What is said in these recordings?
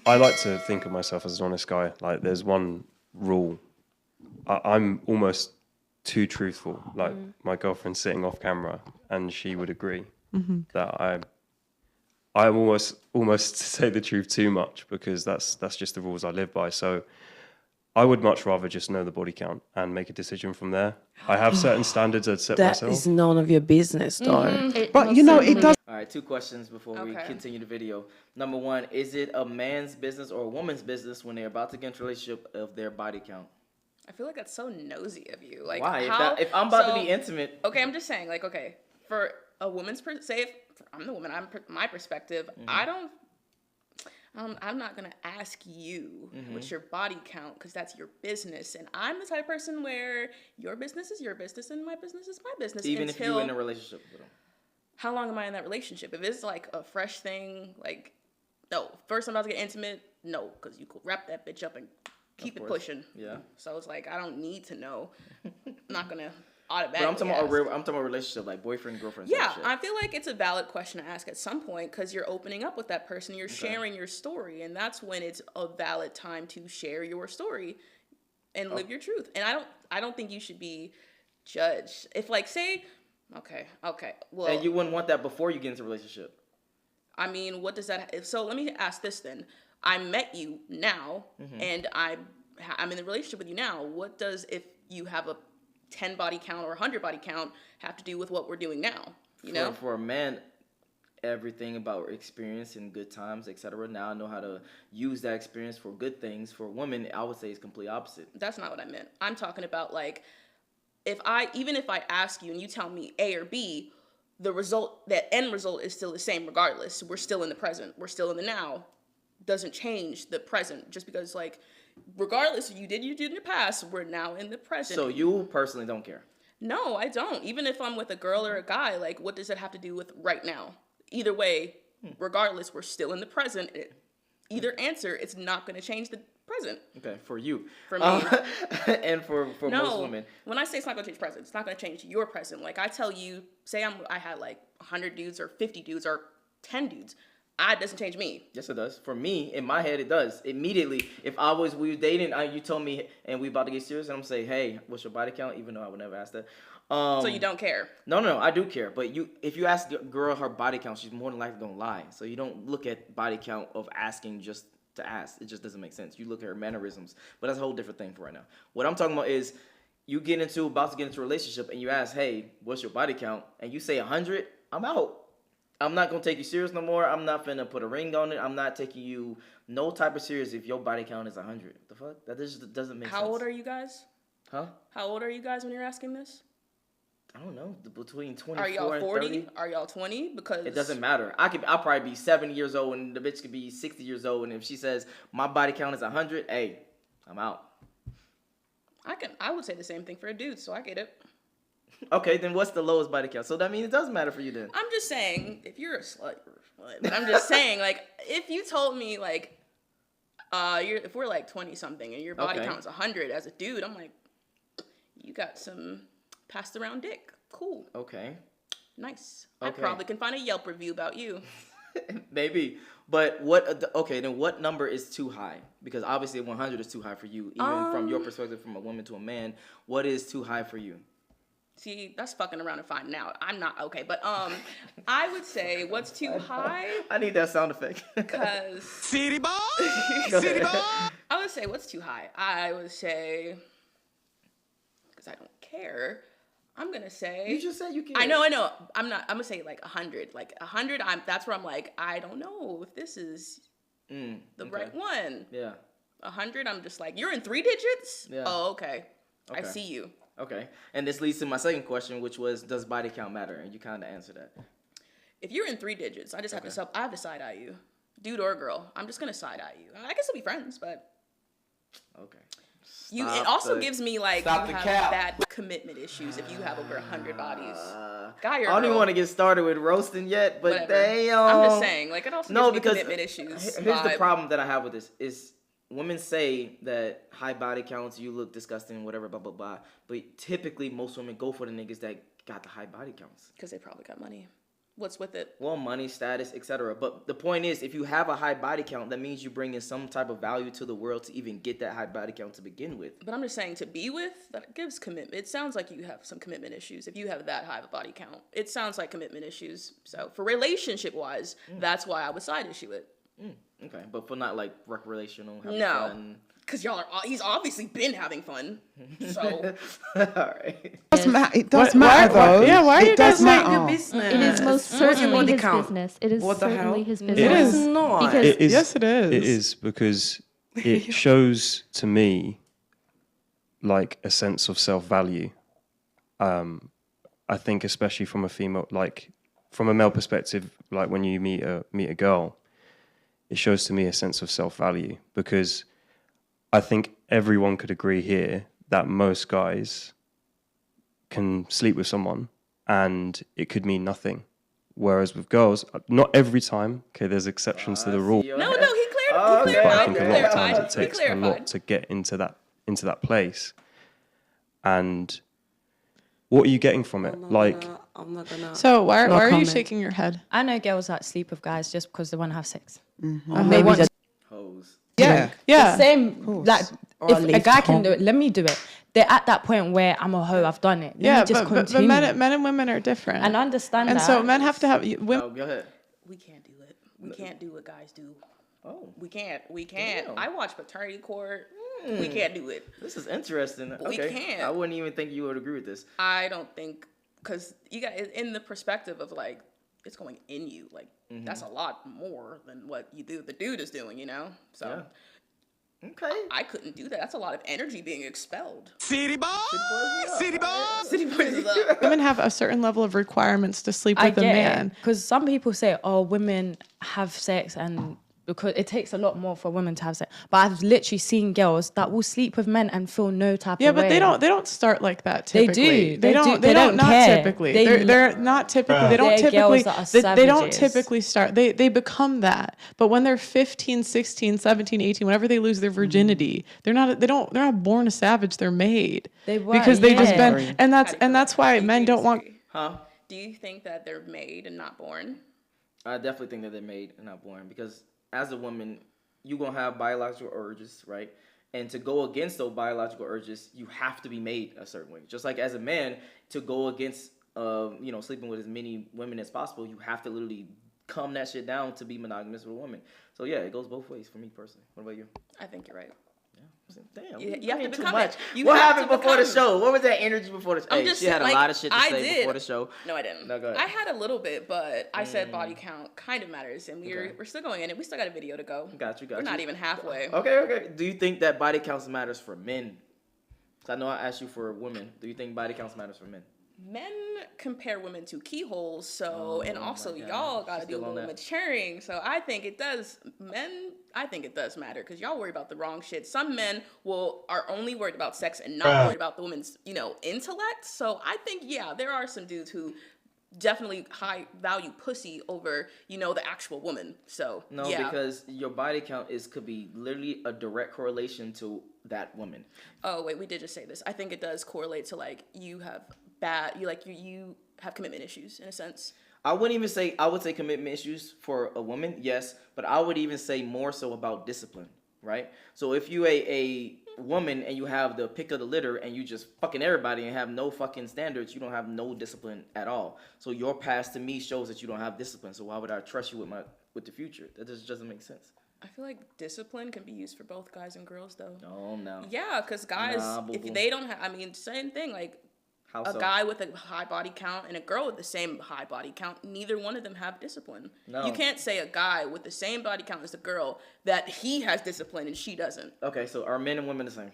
I like to think of myself as an honest guy. Like, there's one rule. I'm almost too truthful. Like, my girlfriend's sitting off camera, and she would agree that I almost say the truth too much, because that's just the rules I live by. So I would much rather just know the body count and make a decision from there. I have certain standards I'd set That myself. is none of your business, though. But, you know, it does. All right, 2 questions before we continue the video. Number 1, is it a man's business or a woman's business when they're about to get into a relationship of their body count? I feel like that's so nosy of you. Like, why? How, if I'm about to be intimate. Okay, I'm just saying, like, okay, for a woman's I'm the woman, my perspective, I'm not gonna ask you what's your body count, because that's your business, and I'm the type of person where your business is your business and my business is my business. Even if you're in a relationship with them. How long am I in that relationship? If it's like a fresh thing, like, no. First I'm about to get intimate, no, because you could wrap that bitch up and keep it pushing. Yeah. So it's like, I don't need to know. I'm not gonna automatically. But I'm talking about a relationship, like boyfriend, girlfriend. Yeah, I feel like it's a valid question to ask at some point, because you're opening up with that person, you're sharing your story, and that's when it's a valid time to share your story and live your truth. And I don't think you should be judged if, like, say, okay, well, and you wouldn't want that before you get into a relationship. I mean, what does that? So let me ask this then. I met you now, and I'm in a relationship with you now. What does, if you have a 10 body count or 100 body count, have to do with what we're doing now? You know, for a man, everything about experience and good times, etc. Now I know how to use that experience for good things. For women, I would say it's complete opposite. That's not what I meant. I'm talking about, like, even if I ask you and you tell me A or B, that end result is still the same regardless. We're still in the present. We're still in the now. Doesn't change the present just because, like, regardless, you did in the past, we're now in the present. So you personally don't care? No, I don't. Even if I'm with a girl or a guy, like, what does it have to do with right now? Either way, regardless, we're still in the present. Either answer, it's not going to change the present. Okay, for you. For me. And for most women. When I say it's not going to change present, it's not going to change your present. Like, I tell you, say I had like 100 dudes or 50 dudes or 10 dudes. It doesn't change me. Yes, it does. For me, in my head, it does. Immediately, if we were dating, you told me, and we about to get serious, and I'm saying, hey, what's your body count? Even though I would never ask that. So you don't care? No, I do care. But if you ask a girl her body count, she's more than likely going to lie. So you don't look at body count of asking just to ask. It just doesn't make sense. You look at her mannerisms. But that's a whole different thing for right now. What I'm talking about is you about to get into a relationship, and you ask, hey, what's your body count? And you say 100, I'm out. I'm not going to take you serious no more. I'm not finna put a ring on it. I'm not taking you no type of serious if your body count is 100. The fuck? That just doesn't make sense. How old are you guys? Huh? How old are you guys when you're asking this? I don't know. Between 24 Are y'all 40? and 30? Are y'all 20? Because it doesn't matter. I'll probably be 70 years old, and the bitch could be 60 years old. And if she says my body count is 100, hey, I'm out. I would say the same thing for a dude, so I get it. Okay, then what's the lowest body count? So that means it doesn't matter for you then. I'm just saying, if you're a slut, but I'm just saying, like, if you told me, like, if we're like 20 something and your body count is 100 as a dude, I'm like, you got some passed around dick. Cool. Okay. Nice. Okay. I probably can find a Yelp review about you. Maybe. But then what number is too high? Because obviously 100 is too high for you, even from your perspective, from a woman to a man. What is too high for you? See, that's fucking around and finding out. I'm not okay, but I would say what's too high. I need that sound effect. Cause City boy, city boy. I would say what's too high. I would say, because I don't care. I'm gonna say. You just said you care. I know. I'm not. I'm gonna say like 100. Like 100. That's where I'm like, I don't know if this is the right one. Yeah. 100. I'm just like, you're in 3 digits. Yeah. Oh, okay. I see you. Okay. And this leads to my second question, which was, does body count matter? And you kind of answered that. If you're in 3 digits, I just have to. I have to side eye you, dude or girl. I'm just gonna side eye you. I can still be friends, but. Okay. It also gives me like you have bad commitment issues if you have over 100 bodies. Guy or girl. I don't even want to get started with roasting yet, but damn. I'm just saying, like, it also gives me commitment issues. Here's the problem that I have with this is women say that high body counts, you look disgusting, whatever, blah, blah, blah. But typically most women go for the niggas that got the high body counts. Because they probably got money. What's with it? Well, money, status, etc. But the point is, if you have a high body count, that means you bring in some type of value to the world to even get that high body count to begin with. But I'm just saying, to be with, that gives commitment. It sounds like you have some commitment issues. If you have that high of a body count, it sounds like commitment issues. So for relationship-wise, that's why I would side issue it. Okay, but for not like recreational, having No. fun. Because he's obviously been having fun. So. All right. It does matter, though. Yeah, why are you It does guys making matter. your business? It is most What's your certainly body his count? business. It is What the certainly hell? his It business. is not. Because It is. Yes, it is. It is because it shows to me like a sense of self-value. I think especially from a female, like from a male perspective, like when you meet a girl, it shows to me a sense of self-value, because I think everyone could agree here that most guys can sleep with someone and it could mean nothing. Whereas with girls, not every time, okay, there's exceptions to the rule. No, he cleared But I think a lot of clarified. times it takes a lot to get into that place. And what are you getting from it? Like, I'm not gonna. So why are you comment. shaking your head? I know girls that sleep with guys just because they want to have sex. Maybe just Hoes. Yeah. The same, like, Or if at a least guy can Tom. do it, let me do it. They're at that point where I'm a hoe, I've done it. Let Yeah, me just but continue. men and women are different. and understand And that. so men have to have women. Oh, go ahead. We can't do it. We can't do what guys do. Oh, We can't. Damn. I watch Paternity Court. We can't do it. this is interesting. We Okay, can't. I wouldn't even think you would agree with this. I don't think, because you got in the perspective of like, it's going in you. Like, that's a lot more than what the dude is doing, you know? So. Yeah. Okay. I couldn't do that. That's a lot of energy being expelled. City boy, city boy. City Boys is up. Women have a certain level of requirements to sleep I with a get man. because some people say, "Oh, women have sex," and because it takes a lot more for women to have sex. But I've literally seen girls that will sleep with men and feel no type Yeah, of way. but they don't start like that They typically. do. They do. They They don't don't not care. typically. They- They're not typically. They don't They're typically. girls that are They don't savages. typically start. They become that. But when they're 15, 16, 17, 18, whenever they lose their virginity, they're not born a savage. They're made. They were, because they've just yeah. been and that's why men don't want. Huh? Do you think that they're made and not born? I definitely think that they're made and not born, because as a woman, you're going to have biological urges, right? And to go against those biological urges, you have to be made a certain way. Just like as a man, to go against, sleeping with as many women as possible, you have to literally calm that shit down to be monogamous with a woman. So yeah, it goes both ways for me personally. What about you? I think you're right. Damn, You have to too become much. it. You What have happened to before the become- show? What was that energy before the show? I'm Hey, just she had a like, lot of shit to I say did. before the show. No, I didn't. No, go ahead. I had a little bit, but I said body count kind of matters, and we're still going in, and we still got a video to go. Got you. We're not even halfway. Okay. Do you think that body counts matters for men? 'Cause I know I asked you for women. Do you think body counts matters for men? Men compare women to keyholes, so and also God. y'all gotta She's do a still on little that. maturing. So I think it does. I think it does matter because y'all worry about the wrong shit. Some men are only worried about sex and not worried about the woman's intellect. So I think there are some dudes who definitely high value pussy over the actual woman. So No, because your body count could be literally a direct correlation to that woman. Oh wait, we did just say this. I think it does correlate to like you have you have commitment issues in a sense. I would say commitment issues for a woman, yes, but I would even say more so about discipline, right? So if you a woman and you have the pick of the litter and you just fucking everybody and have no fucking standards, you don't have no discipline at all. So your past to me shows that you don't have discipline. So why would I trust you with the future? That just doesn't make sense. I feel like discipline can be used for both guys and girls though. No. Yeah, because guys, boo-boo. if they don't have, same thing. Like How a so? guy with a high body count and a girl with the same high body count, neither one of them have discipline. No. You can't say a guy with the same body count as a girl that he has discipline and she doesn't. Okay, so are men and women the same?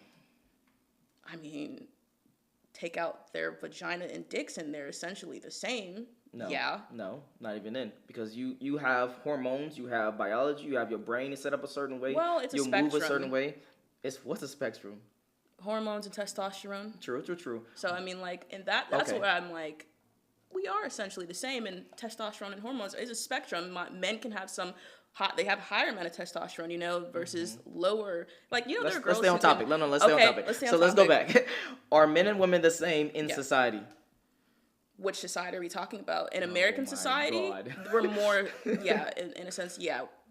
Take out their vagina and dicks and they're essentially the same. No. Yeah. No, not even then. Because you have hormones, you have biology, you have your brain is set up a certain way. Well, it's a you move a spectrum. certain way. What's a spectrum? Hormones and testosterone. True. So that's Okay. where I'm like, we are essentially the same, and testosterone and hormones is a spectrum. Men can have they have higher amount of testosterone, versus lower. Like there are girls. Let's stay on topic. Let's stay on topic. Let's stay on so let's go topic. back. Are men and women the same in Yeah. society? which society are we talking about? In American society, God. we're more, in a sense,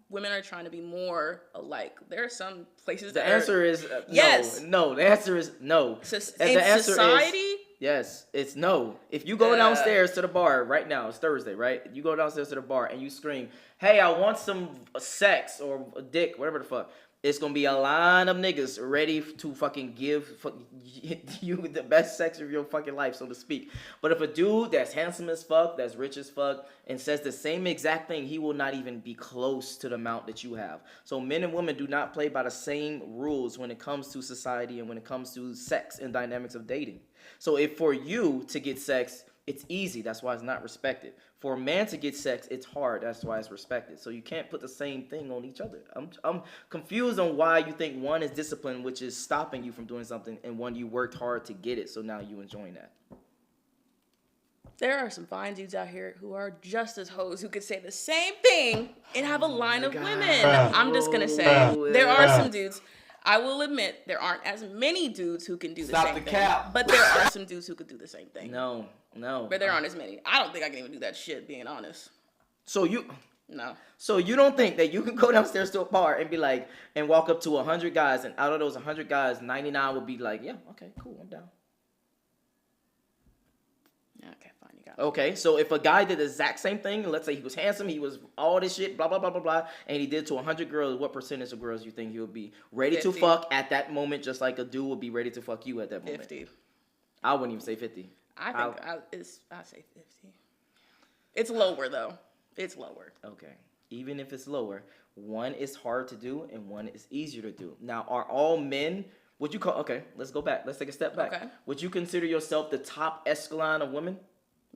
women are trying to be more alike. There are some places The that answer is yes. no. The answer is no. In the answer society? is yes. It's no. If you go downstairs to the bar right now, it's Thursday, right? You go downstairs to the bar and you scream, "Hey, I want some sex or a dick, whatever the fuck." It's gonna be a line of niggas ready to fucking give you the best sex of your fucking life, so to speak. But if a dude that's handsome as fuck, that's rich as fuck, and says the same exact thing, he will not even be close to the amount that you have. So men and women do not play by the same rules when it comes to society and when it comes to sex and dynamics of dating. So if for you to get sex, it's easy. That's why it's not respected. For a man to get sex, it's hard. That's why it's respected. So you can't put the same thing on each other. I'm confused on why you think one is discipline, which is stopping you from doing something, and one you worked hard to get it, so now you enjoying that. There are some fine dudes out here who are just as hoes who could say the same thing and have a line of women. I'm just going to say, there are some dudes. I will admit there aren't as many dudes who can do the same thing. But there are some dudes who could do the same thing. No. But there aren't as many. I don't think I can even do that shit, being honest. So you don't think that you can go downstairs to a bar and be like, and walk up to 100 guys, and out of those 100 guys, 99 would be like, yeah, okay, cool, I'm down. Okay, fine, you got it. Okay, so if a guy did the exact same thing, and let's say he was handsome, he was all this shit, blah, blah, blah, blah, blah, and he did to 100 girls, what percentage of girls you think he would be ready 50. to fuck at that moment, just like a dude would be ready to fuck you at that moment? 50. I wouldn't even say 50. I think I say 50. It's lower, though. It's lower. Okay. Even if it's lower, one is hard to do and one is easier to do. Now, are all men, would you call, okay, let's go back. Let's take a step back. Okay. Would you consider yourself the top echelon of women?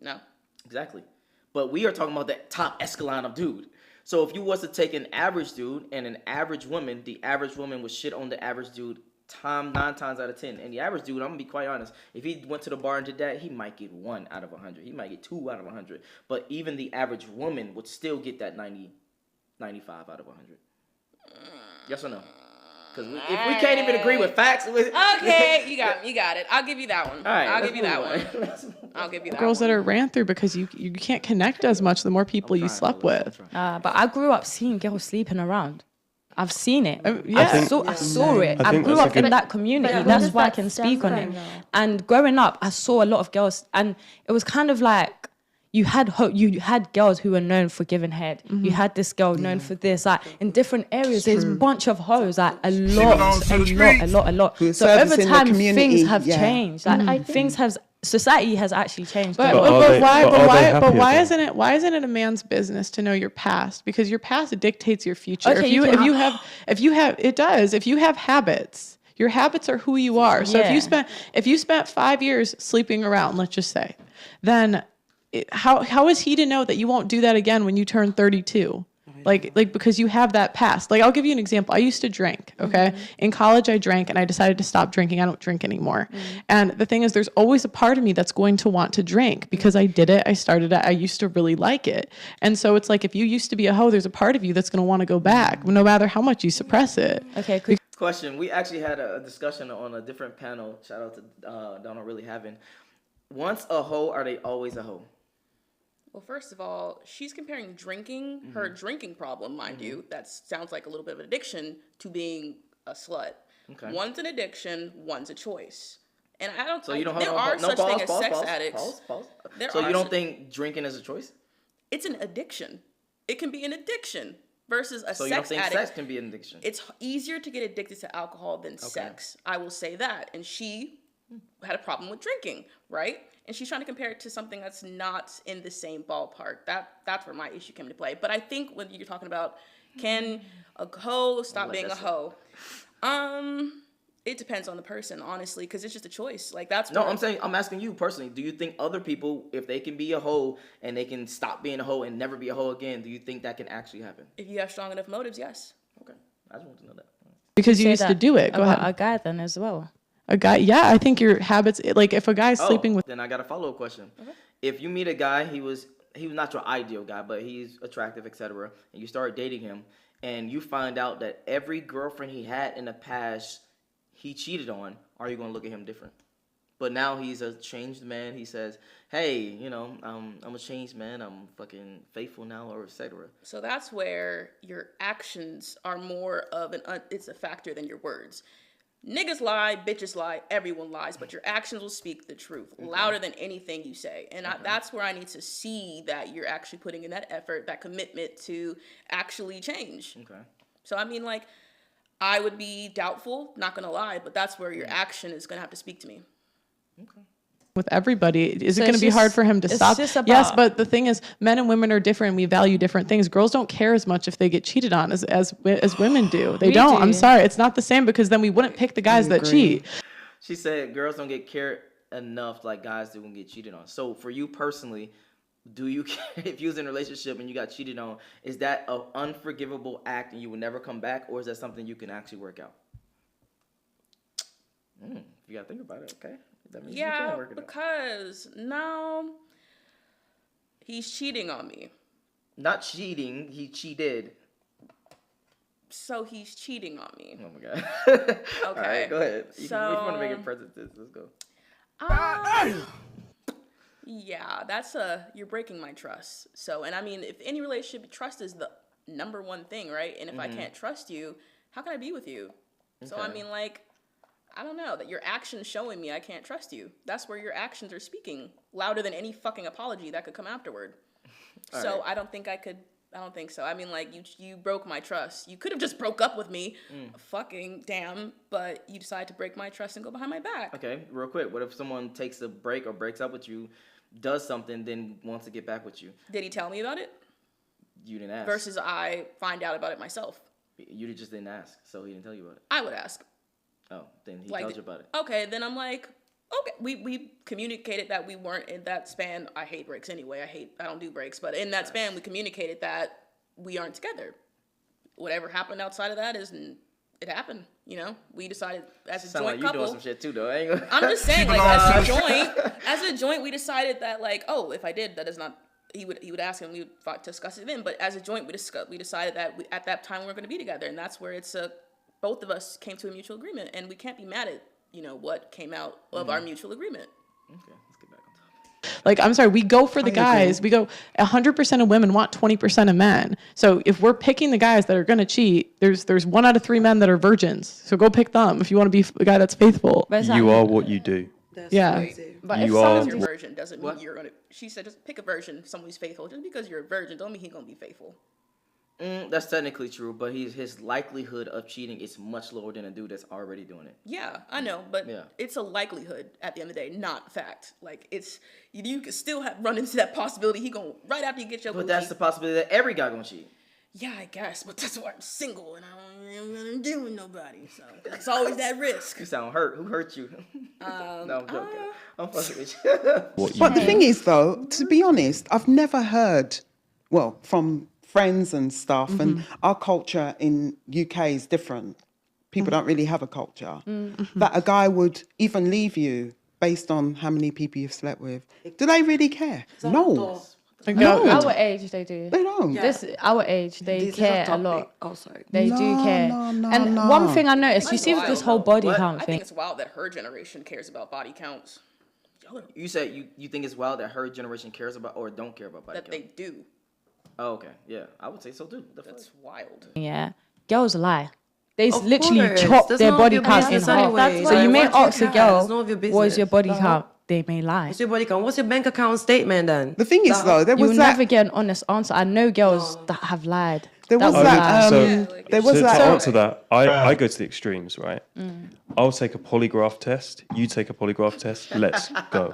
No. Exactly. But we are talking about the top echelon of dude. So if you was to take an average dude and an average woman, the average woman would shit on the average dude 9 times out of 10. And the average dude, I'm gonna be quite honest, if he went to the bar and did that, he might get 1 out of 100. He might get 2 out of 100. But even the average woman would still get that 90, 95 out of 100. Yes or no? Because if we can't even agree with facts, Okay, you got it. I'll give you that one. All right, I'll give you that one. I'll give you that girls that are ran through because you can't connect as much the more people you slept with. But I grew up seeing girls sleeping around. I've seen it. Yeah. I saw it. I grew up in that community. That's why I can speak on it. And growing up, I saw a lot of girls, and it was kind of like you had girls who were known for giving head. You had this girl known for this. Like in different areas, there's a bunch of hoes. Like a lot. So over time, things have changed. Like society has actually changed. But why isn't it a man's business to know your past? Because your past dictates your future. Okay, if you have habits, your habits are who you are. So if you spent 5 years sleeping around, let's just say, then how is he to know that you won't do that again when you turn 32? Like because you have that past. Like I'll give you an example. I used to drink, okay? In college I drank and I decided to stop drinking. I don't drink anymore. And the thing is there's always a part of me that's going to want to drink because I did it, I started it, I used to really like it. And so it's like if you used to be a hoe, there's a part of you that's going to want to go back no matter how much you suppress it. Okay, Question. We actually had a discussion on a different panel. Shout out to Donald Really Having. Once a hoe, are they always a hoe? Well, first of all, she's comparing drinking, her drinking problem, mind you, that sounds like a little bit of an addiction, to being a slut. Okay. One's an addiction, one's a choice. And I don't. So you don't. There are such thing as sex addicts. Pause. So you don't think drinking is a choice? It's an addiction. It can be an addiction versus a sex addict. So you don't think sex can be an addiction? It's easier to get addicted to alcohol than sex. I will say that. And she had a problem with drinking, right? And she's trying to compare it to something that's not in the same ballpark. That's where my issue came into play. But I think when you're talking about can a hoe stop being a hoe, it depends on the person, honestly, because it's just a choice. Like that's no. I'm asking you personally. Do you think other people, if they can be a hoe and they can stop being a hoe and never be a hoe again, do you think that can actually happen? If you have strong enough motives, yes. Okay, I just want to know that. Because you used to do it. Go ahead. A guy then as well. A guy, yeah, I think your habits, like if a guy's sleeping with... Then I got a follow-up question. Okay. If you meet a guy, he was not your ideal guy, but he's attractive, etc., and you start dating him, and you find out that every girlfriend he had in the past, he cheated on, are you going to look at him different? But now he's a changed man. He says, "Hey, you know, I'm a changed man. I'm fucking faithful now," or etc. So that's where your actions are more of it's a factor than your words. Niggas lie, bitches lie, everyone lies, but your actions will speak the truth louder than anything you say. And that's where I need to see that you're actually putting in that effort, that commitment to actually change. Okay. So, I mean, like, I would be doubtful, not gonna lie, but that's where your action is gonna have to speak to me. Okay. With everybody, is it going to be hard for him to stop? Yes, but the thing is, men and women are different. We value different things. Girls don't care as much if they get cheated on as women do. They don't. I'm sorry, it's not the same, because then we wouldn't pick the guys that cheat. She said girls don't get cared enough like guys do when get cheated on. So for you personally, do you care if you was in a relationship and you got cheated on? Is that an unforgivable act and you would never come back, or is that something you can actually work out? You gotta think about it, okay? That means you can work it because now he's cheating on me. Not cheating, he cheated. So he's cheating on me. Oh my god. Okay. All right, go ahead. If you want to make it present, let's go. Yeah, you're breaking my trust. So, and I mean, if any relationship, trust is the number one thing, right? And if I can't trust you, how can I be with you? Okay. So, I mean, like, I don't know, that your actions showing me I can't trust you. That's where your actions are speaking louder than any fucking apology that could come afterward. So right. I don't think so. I mean, like, you broke my trust. You could have just broke up with me. Fucking damn. But you decided to break my trust and go behind my back. Okay, real quick. What if someone takes a break or breaks up with you, does something, then wants to get back with you? Did he tell me about it? You didn't ask. Versus I find out about it myself. You just didn't ask, so he didn't tell you about it. I would ask. Oh, then he tells you about it. Okay, then I'm like, okay. We communicated that we weren't in that span. I hate breaks anyway. I don't do breaks. But in that span, we communicated that we aren't together. Whatever happened outside of that it happened. You know, we decided as a joint couple. You doing some shit too, though. I'm just saying, like, as a joint, we decided that, like, oh, if I did, that is not. He would ask and we would discuss it then. But as a joint, we decided that at that time we were going to be together, and that's where both of us came to a mutual agreement, and we can't be mad at, what came out of our mutual agreement. Okay, let's get back on topic. Like, I'm sorry, we go for the guys. We go 100% of women want 20% of men. So if we're picking the guys that are going to cheat, there's 1 out of 3 men that are virgins. So go pick them if you want to be a guy that's faithful. You are what you do. That's crazy. But you if are your virgin doesn't mean you're going to, she said, just pick a virgin, someone who's faithful. Just because you're a virgin don't mean he's going to be faithful. That's technically true, but his likelihood of cheating is much lower than a dude that's already doing it. Yeah, I know, but it's a likelihood at the end of the day, not fact. Like, you can still run into that possibility. He going right after you get your. But that's the possibility that every guy gonna cheat. Yeah, I guess, but that's why I'm single and I don't deal with nobody. So it's always that risk. You sound hurt. Who hurt you? No, I'm joking. I'm fucking with you. But the thing is, though, to be honest, I've never heard, from friends and stuff, and our culture in UK is different. People don't really have a culture. That a guy would even leave you based on how many people you've slept with. Do they really care? No. Our age, they do. They don't. Our age, they care a lot. Oh, sorry. They do care. And one thing I noticed, you see with this whole body count thing. I think it's wild that her generation cares about body counts. You said you think it's wild that her generation cares about or don't care about body counts? That they do. Oh, okay. Yeah, I would say so too. That's wild. Yeah. Girls lie. They literally chop their body count in half. So you may ask a girl, what is your body count? They may lie. What's your body count? What's your bank account statement then? The thing is, though, you will never get an honest answer. I know girls that have lied. To answer that, I go to the extremes, right? I'll take a polygraph test. You take a polygraph test. Let's go.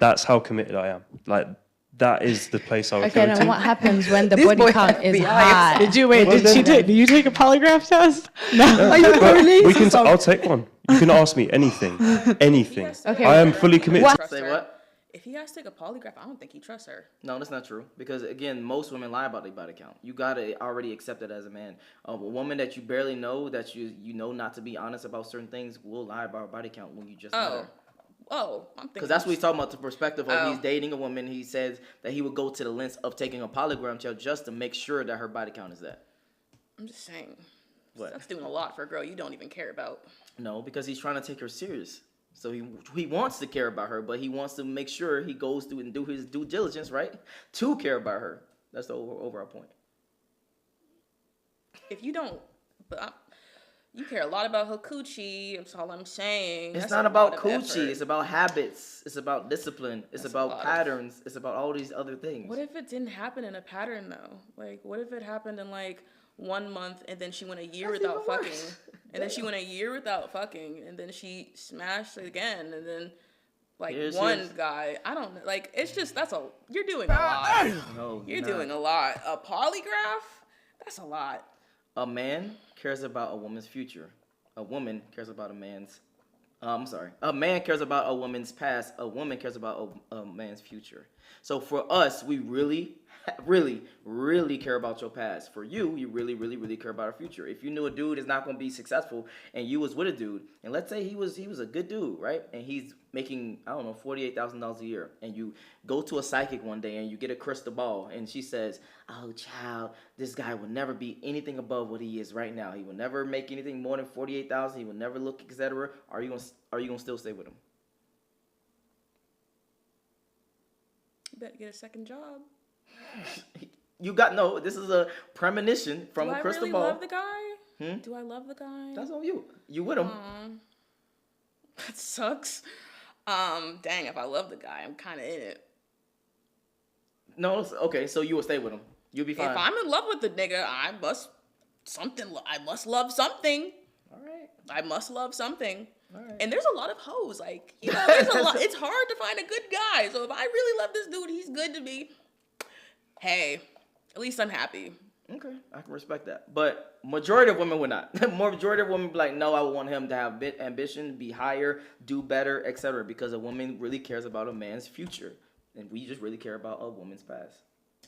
That's how committed I am. Like, that is the place I would go to. Okay, then what happens when the body count is high? Did you take a polygraph test? No. Are you I'll take one. You can ask me anything. Anything. Okay. I am fully committed. Say what? If he has to take a polygraph, I don't think he trusts her. No, that's not true. Because, again, most women lie about their body count. You got to already accept it as a man. A woman that you barely know, that you know not to be honest about certain things, will lie about her body count when you just met her. Oh, I'm thinking. Because that's what he's talking about, the perspective of he's dating a woman. He says that he would go to the lengths of taking a polygram test just to make sure that her body count is that. I'm just saying. What? That's doing a lot for a girl you don't even care about. No, because he's trying to take her serious. So he wants to care about her, but he wants to make sure he goes through and do his due diligence, right, to care about her. That's the overall point. If you don't, you care a lot about her coochie. That's all I'm saying. It's not about coochie. It's about habits. It's about discipline. It's about patterns. It's about all these other things. What if it didn't happen in a pattern though? Like, what if it happened in like 1 month and then she went a year without fucking, and then she went a year without fucking, and then she smashed again, and then like guy. I don't like. It's just you're doing a lot. No, you're doing a lot. A polygraph. That's a lot. A man cares about a woman's future. A woman cares about a man's. A man cares about a woman's past. A woman cares about a man's future. So for us, we really, really care about your past. For you, you really, really care about our future. If you knew a dude is not going to be successful, and you was with a dude, and let's say he was a good dude, right? And he's making, I don't know, $48,000 a year, and you go to a psychic one day and you get a crystal ball, and she says, "Oh, child, this guy will never be anything above what he is right now. He will never make anything more than $48,000. He will never look, etc." Are you gonna still stay with him? You better get a second job. This is a premonition from a crystal ball. Do I really love the guy? Do I love the guy? That's on you. You with him. That sucks. Dang, if I love the guy, I'm kind of in it. No, okay, so you will stay with him. You'll be fine. If I'm in love with the nigga, I must love something. All right. I must love something. All right. And there's a lot of hoes. Like, there's a lot. It's hard to find a good guy. So if I really love this dude, he's good to me. Hey, at least I'm happy. Okay, I can respect that. But majority of women would not. Majority of women be like, no, I want him to have ambition, be higher, do better, etc. Because a woman really cares about a man's future. And we just really care about a woman's past.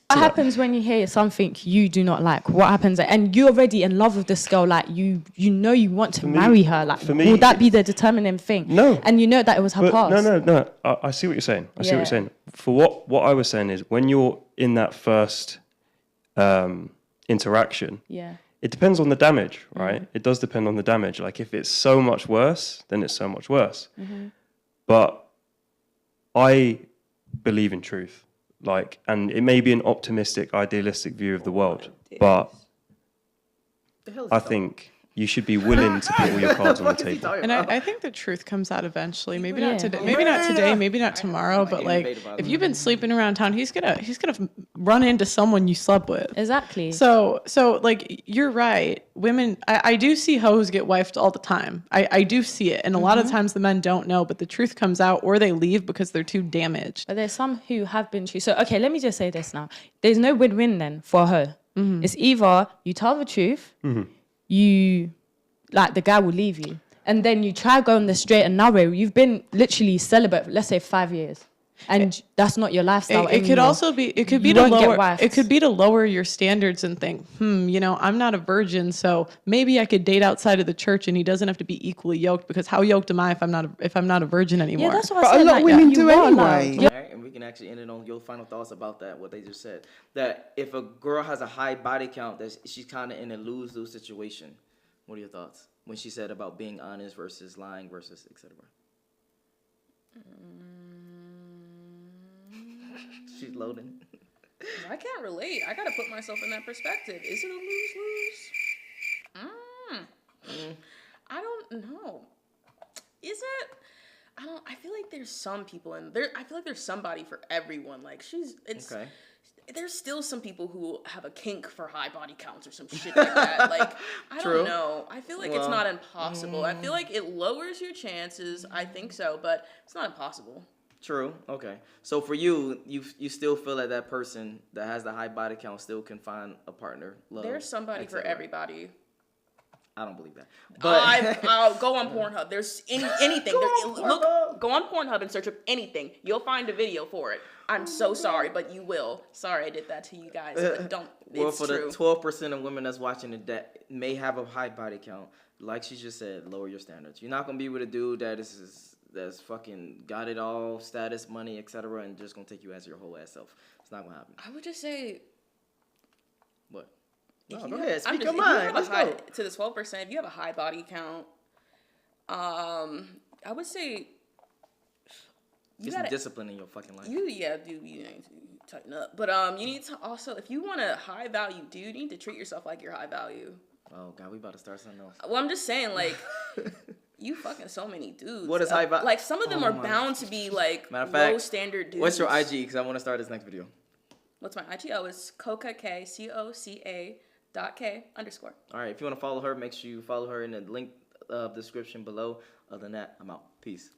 What happens when you hear something you do not like? What happens? And you're already in love with this girl, like you want to marry her. Like, will that be the determining thing? No. And you know that it was her past. No. I see what you're saying. I see what you're saying. For what I was saying is, when you're in that first interaction, it depends on the damage, right? It does depend on the damage. Like, if it's so much worse, then it's so much worse. But I believe in truth. Like, and it may be an optimistic, idealistic view of the world, but I think you should be willing to put all your cards on the table. And I think the truth comes out eventually. Maybe not today. Maybe not today. Maybe not tomorrow. But like, if you've been sleeping around town, he's gonna run into someone you slept with. Exactly. So like, you're right. Women, I do see hoes get wifed all the time. I do see it, and a lot of times the men don't know, but the truth comes out, or they leave because they're too damaged. But there's some who have been true. So okay, let me just say this now. There's no win-win then for her. It's either you tell the truth. You, like, the guy will leave you. And then you try going the straight and narrow. You've been literally celibate for, let's say, 5 years. And that's not your lifestyle It could also be, it could be to lower your standards and think, I'm not a virgin, so maybe I could date outside of the church and he doesn't have to be equally yoked, because how yoked am I if I'm not a virgin anymore? Yeah, that's what I said. But a lot of women do anyway. All right, and we can actually end it on your final thoughts about that, what they just said. That if a girl has a high body count, that she's kind of in a lose-lose situation. What are your thoughts when she said about being honest versus lying versus etc.? She's loading. I can't relate. I gotta put myself in that perspective. Is it a lose-lose? I don't know. Is it? I feel like there's some people in there. I feel like there's somebody for everyone. Like, okay. There's still some people who have a kink for high body counts or some shit like that. Like, I don't know. I feel like it's not impossible. I feel like it lowers your chances. I think so, but it's not impossible. True. Okay. So for you still feel like that person that has the high body count still can find a partner. Love, there's somebody for everybody. I don't believe that. But go on Pornhub. There's anything. Go on Pornhub and search up anything. You'll find a video for it. I'm so sorry, but you will. Sorry I did that to you guys, but don't. Well, for the 12% of women that's watching it that may have a high body count, like she just said, lower your standards. You're not gonna be with a dude that's fucking got it all, status, money, etc., and just gonna take you as your whole ass self. It's not gonna happen. I would just say. What? No, go ahead. Speak your mind. Let's go. To the 12%, if you have a high body count, I would say Get some discipline in your fucking life. You need to tighten up. But you need to also, if you want a high value dude, you need to treat yourself like you're high value. Oh God, we about to start something else. Well, I'm just saying, like, you fucking so many dudes. What is high value? Like, some of them are bound to be like low standard dudes. What's your IG? Because I want to start this next video. What's my IG? Oh, it's Coca K COCA.K_. All right, if you want to follow her, make sure you follow her in the link description below. Other than that, I'm out. Peace.